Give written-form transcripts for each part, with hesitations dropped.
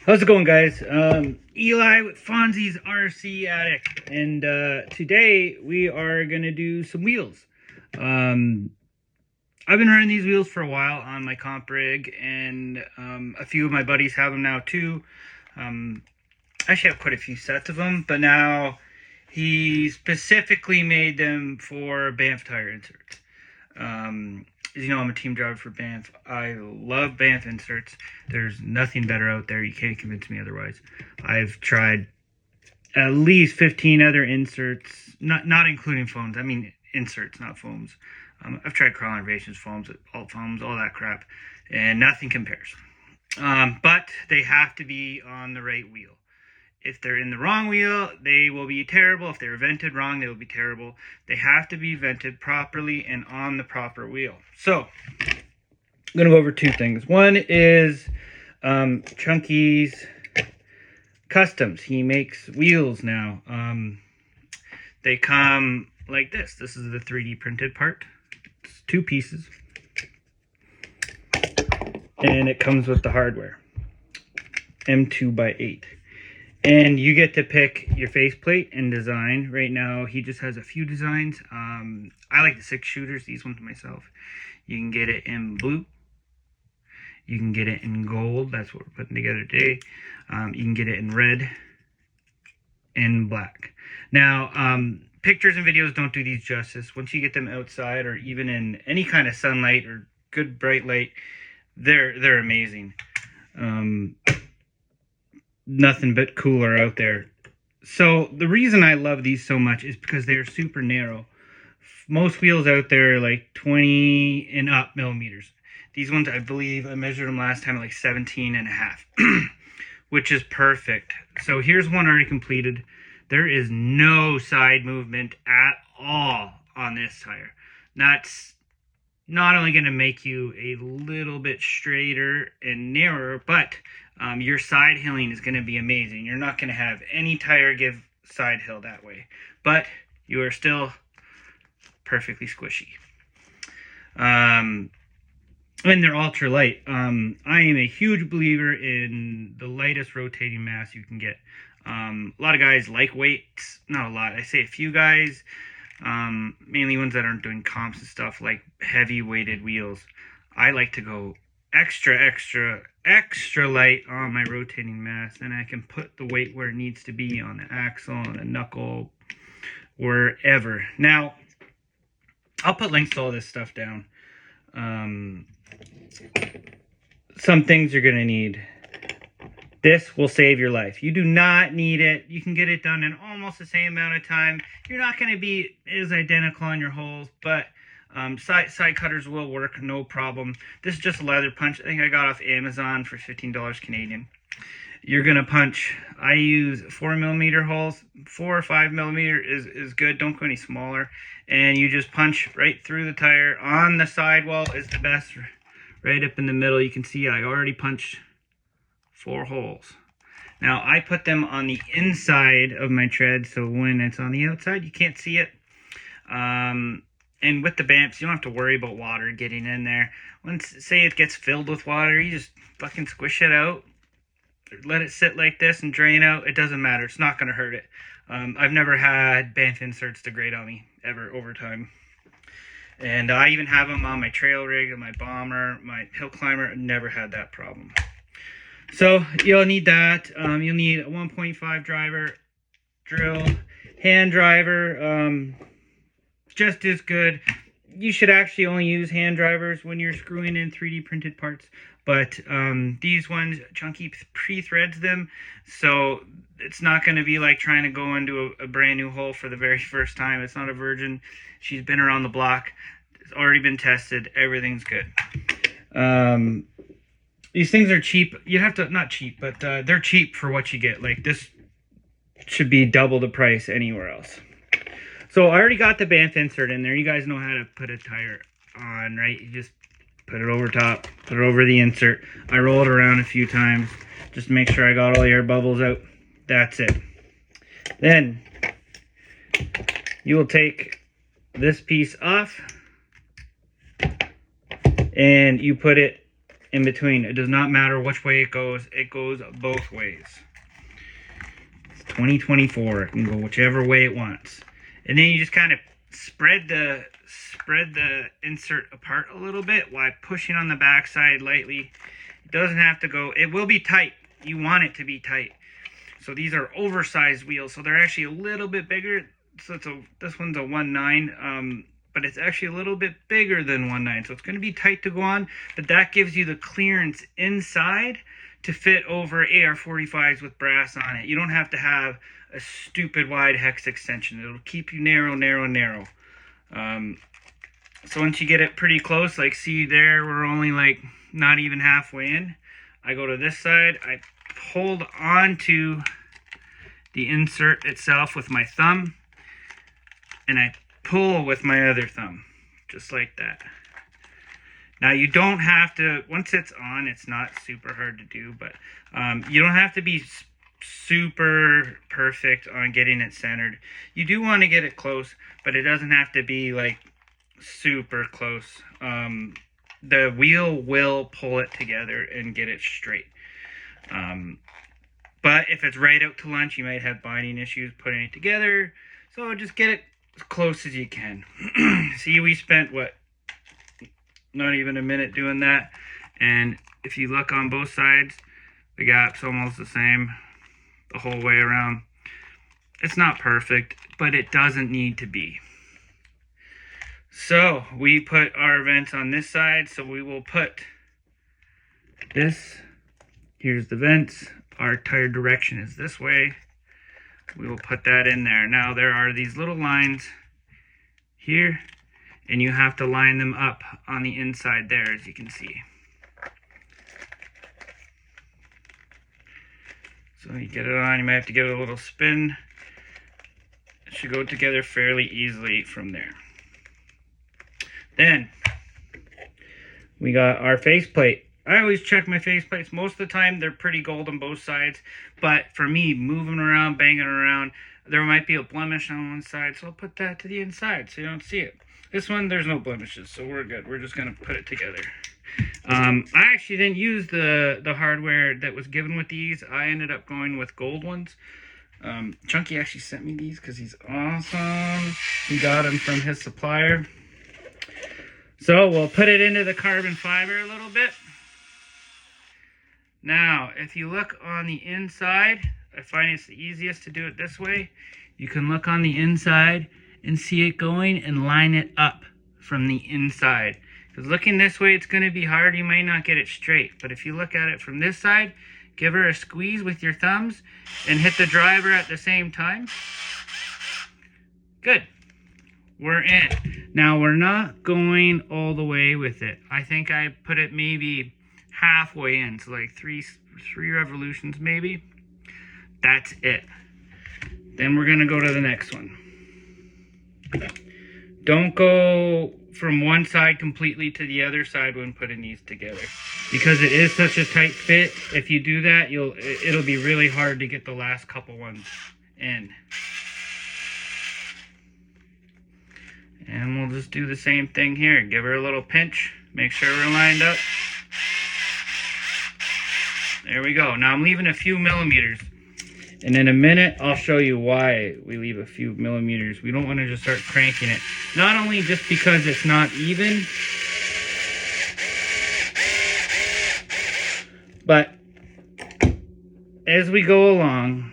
How's it going, guys? Eli with Fonzie's RC Addict, and today we are gonna do some wheels. I've been running these wheels for a while on my comp rig, and a few of my buddies have them now too. I actually have quite a few sets of them, but now he specifically made them for BAMF tire inserts. As you know, I'm a team driver for BAMF. I love BAMF inserts. There's nothing better out there. You can't convince me otherwise. I've tried at least 15 other inserts, not including foams. I mean inserts, not foams. I've tried Crawl Innovations foams, alt foams, all that crap, and nothing compares. But they have to be on the right wheel. If they're in the wrong wheel, they will be terrible. If they're vented wrong, they will be terrible. They have to be vented properly and on the proper wheel. So, I'm going to go over two things. One is Chunkiie Customz. He makes wheels now. They come like this. This is the 3D printed part. It's 2 pieces. And it comes with the hardware. M2x8. And you get to pick your faceplate and design. Right now, he just has a few designs. I like the 6 shooters, these ones myself. You can get it in blue. You can get it in gold. That's what we're putting together today. You can get it in red and black. Now, pictures and videos don't do these justice. Once you get them outside or even in any kind of sunlight or good bright light, they're amazing. Nothing but cooler out there. So the reason I love these so much is because they're super narrow. Most wheels out there are like 20 and up millimeters. These ones, I believe, I measured them last time at like 17 and a half, which is perfect. So here's one already completed. There is no side movement at all on this tire. That's not only going to make you a little bit straighter and narrower, but your side hilling is going to be amazing. You're not going to have any tire give side hill that way, but you are still perfectly squishy. And they're ultra light. I am a huge believer in the lightest rotating mass you can get. A lot of guys like weights. Not a lot. I say a few guys. Mainly ones that aren't doing comps and stuff, like heavy weighted wheels. I like to go extra light on my rotating mass, and I can put the weight where it needs to be on the axle, on the knuckle, wherever. Now, I'll put links to all this stuff down. Some things you're going to need. This will save your life. You do not need it. You can get it done in almost the same amount of time. You're not going to be as identical on your holes, but side cutters will work, no problem. This is just a leather punch. I think I got off Amazon for $15 Canadian. You're going to punch. I use 4mm holes. 4 or 5mm is good. Don't go any smaller. And you just punch right through the tire. On the sidewall is the best. Right up in the middle, you can see I already punched 4 holes. Now, I put them on the inside of my tread, so when it's on the outside, you can't see it. And with the BAMFs, you don't have to worry about water getting in there. Once, say it gets filled with water, you just fucking squish it out. Let it sit like this and drain out. It doesn't matter. It's not going to hurt it. I've never had BAMF inserts degrade on me, ever, over time. And I even have them on my trail rig, my bomber, my hill climber. Never had that problem. So you'll need that. You'll need a 1.5 driver, drill, hand driver, just as good. You should actually only use hand drivers when you're screwing in 3D printed parts. But these ones, Chunkiie pre-threads them, so it's not going to be like trying to go into a brand new hole for the very first time. It's not a virgin. She's been around the block. It's already been tested. Everything's good. These things are cheap. You have to, not cheap, but they're cheap for what you get. Like, this should be double the price anywhere else. So I already got the BAMF insert in there. You guys know how to put a tire on, right? You just put it over top, put it over the insert. I roll it around a few times just to make sure I got all the air bubbles out. That's it. Then you will take this piece off and you put it in between. It does not matter which way it goes both ways. It's 2024. It can go whichever way it wants. And then you just kind of spread the insert apart a little bit while pushing on the back side lightly. It doesn't have to go. It will be tight. You want it to be tight. So these are oversized wheels, so they're actually a little bit bigger. So this one's a 1.9, but it's actually a little bit bigger than 1.9. So it's going to be tight to go on, but that gives you the clearance inside to fit over AR-45s with brass on it. You don't have to have a stupid wide hex extension. It'll keep you narrow. So once you get it pretty close, like see there, we're only like not even halfway in. I go to this side, I hold onto the insert itself with my thumb, and I pull with my other thumb, just like that. Now you don't have to, once it's on, it's not super hard to do, but you don't have to be super perfect on getting it centered. You do want to get it close, but it doesn't have to be like super close. The wheel will pull it together and get it straight. But if it's right out to lunch, you might have binding issues putting it together. So just get it as close as you can. See, we spent, what, not even a minute doing that. And if you look on both sides, the gap's almost the same the whole way around. It's not perfect, but it doesn't need to be. So we put our vents on this side, so we will put this. Here's the vents. Our tire direction is this way. We will put that in there. Now there are these little lines here, and you have to line them up on the inside there, as you can see. So you get it on, you might have to give it a little spin. It should go together fairly easily from there. Then we got our faceplate. I always check my faceplates. Most of the time they're pretty gold on both sides, but for me, moving around, banging around, there might be a blemish on one side, so I'll put that to the inside so you don't see it. This one, there's no blemishes, so we're good. We're just gonna put it together. I actually didn't use the hardware that was given with these. I ended up going with gold ones. Chunkiie actually sent me these because he's awesome. He got them from his supplier. So we'll put it into the carbon fiber a little bit. Now, if you look on the inside, I find it's the easiest to do it this way. You can look on the inside and see it going and line it up from the inside. Because looking this way, it's going to be hard. You might not get it straight. But if you look at it from this side, give her a squeeze with your thumbs and hit the driver at the same time. Good. We're in. Now, we're not going all the way with it. I think I put it maybe halfway in, so like three revolutions maybe. That's it. Then we're gonna go to the next one. Don't go from one side completely to the other side when putting these together, because it is such a tight fit. If you do that, it'll be really hard to get the last couple ones in. And we'll just do the same thing here. Give her a little pinch. Make sure we're lined up. There we go. Now I'm leaving a few millimeters. And in a minute, I'll show you why we leave a few millimeters. We don't want to just start cranking it. Not only just because it's not even, but as we go along,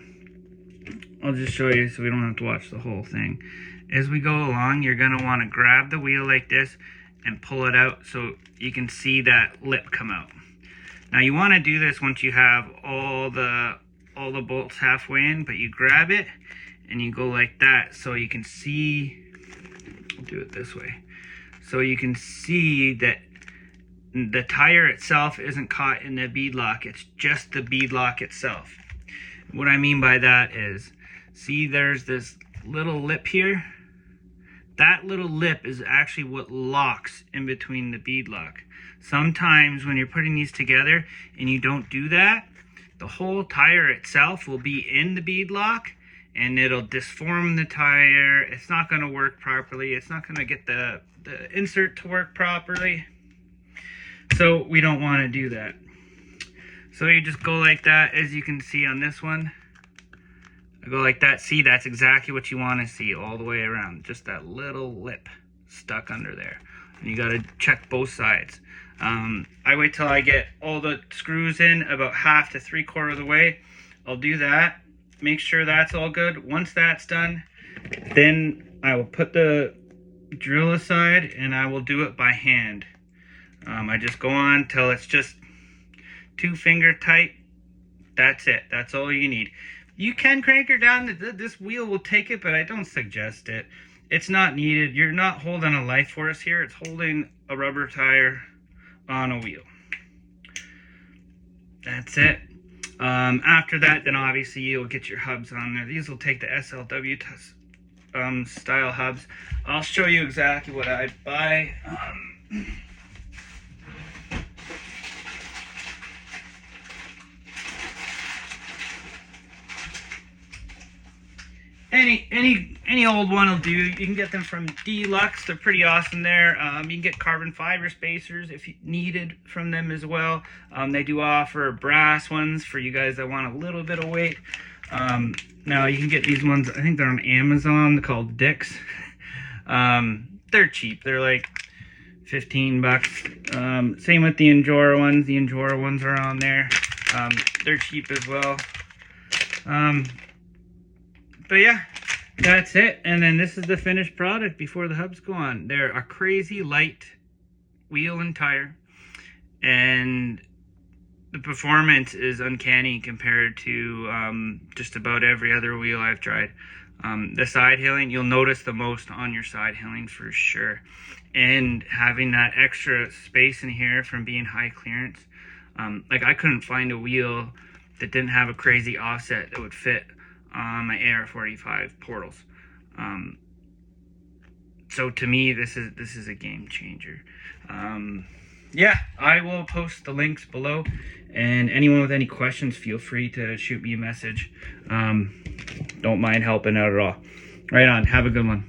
I'll just show you so we don't have to watch the whole thing. As we go along, you're going to want to grab the wheel like this and pull it out so you can see that lip come out. Now you want to do this once you have all the bolts halfway in, but you grab it and you go like that so you can see. I'll do it this way. So you can see that the tire itself isn't caught in the bead lock. It's just the bead lock itself. What I mean by that is, see there's this little lip here. That little lip is actually what locks in between the bead lock. Sometimes when you're putting these together and you don't do that, the whole tire itself will be in the bead lock and it'll disform the tire. It's not going to work properly. It's not going to get the insert to work properly. So we don't want to do that. So you just go like that, as you can see on this one. I go like that. See, that's exactly what you want to see all the way around. Just that little lip stuck under there. And you got to check both sides. I wait till I get all the screws in about half to 3/4 of the way. I'll do that. Make sure that's all good. Once that's done, then I will put the drill aside and I will do it by hand. I just go on till it's just 2-finger tight. That's it. That's all you need. You can crank her down. This wheel will take it, but I don't suggest it. It's not needed. You're not holding a life force here. It's holding a rubber tire on a wheel. That's it. After that, then obviously you'll get your hubs on there. These will take the SLW style hubs. I'll show you exactly what I'd buy. Any old one will do. You can get them from Deluxe. They're pretty awesome there. You can get carbon fiber spacers if you needed from them as well. They do offer brass ones for you guys that want a little bit of weight. Now you can get these ones, I think they're on Amazon. They're called Dicks. They're cheap. They're like 15 bucks. Same with the Endura ones. The Endura ones are on there. They're cheap as well. But yeah, that's it. And then this is the finished product before the hubs go on. They're a crazy light wheel and tire. And the performance is uncanny compared to just about every other wheel I've tried. The side hailing, you'll notice the most on your side hailing for sure. And having that extra space in here from being high clearance. Like I couldn't find a wheel that didn't have a crazy offset that would fit on my AR45 portals. So to me, this is a game changer. Yeah, I will post the links below, and anyone with any questions, feel free to shoot me a message. Don't mind helping out at all. Right on. Have a good one.